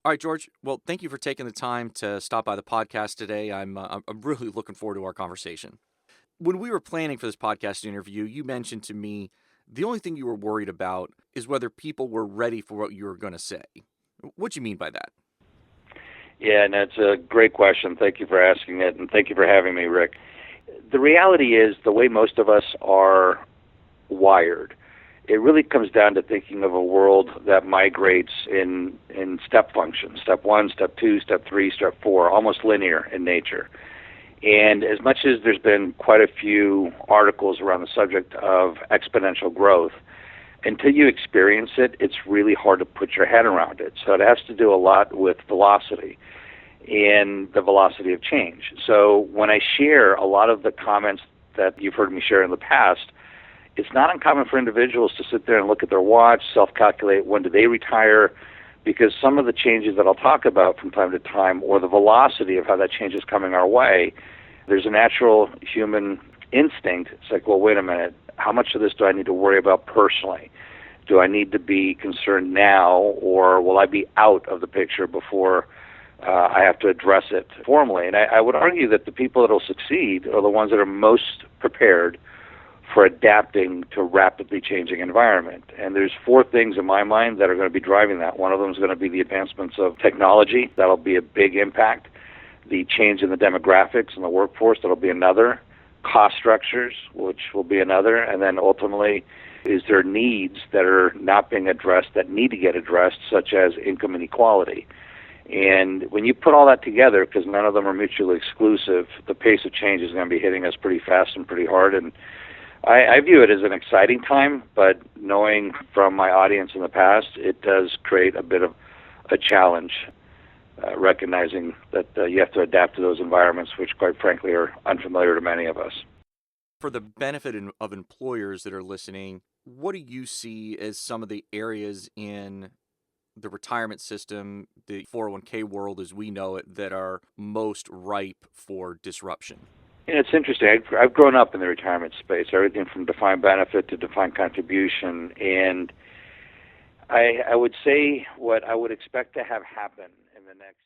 All right, George. Well, thank you for taking the time to stop by the podcast today. I'm really looking forward to our conversation. When we were planning for this podcast interview, you mentioned to me the only thing you were worried about is whether people were ready for what you were going to say. What do you mean by that? Yeah, and that's a great question. Thank you for asking it, and thank you for having me, Rick. The reality is the way most of us are wired, it really comes down to thinking of a world that migrates in step functions, step one, step two, step three, step four, almost linear in nature. And as much as there's been quite a few articles around the subject of exponential growth, until you experience it, it's really hard to put your head around it. So it has to do a lot with velocity and the velocity of change. So when I share a lot of the comments that you've heard me share in the past, it's not uncommon for individuals to sit there and look at their watch, self-calculate when do they retire, because some of the changes that I'll talk about from time to time, or the velocity of how that change is coming our way, there's a natural human instinct. It's like, well, wait a minute, how much of this do I need to worry about personally? Do I need to be concerned now, or will I be out of the picture before I have to address it formally? And I would argue that the people that will succeed are the ones that are most prepared for adapting to a rapidly changing environment. And there's four things in my mind that are going to be driving that. One of them is going to be the advancements of technology. That'll be a big impact. The change in the demographics in the workforce, that'll be another. Cost structures, which will be another. And then ultimately, is there needs that are not being addressed that need to get addressed, such as income inequality? And when you put all that together, because none of them are mutually exclusive, the pace of change is going to be hitting us pretty fast and pretty hard. And I view it as an exciting time, but knowing from my audience in the past, it does create a bit of a challenge, recognizing that you have to adapt to those environments, which quite frankly are unfamiliar to many of us. For the benefit of employers that are listening, what do you see as some of the areas in the retirement system, the 401k world as we know it, that are most ripe for disruption? It's interesting. I've grown up in the retirement space, everything from defined benefit to defined contribution, and I would say what I would expect to have happen in the next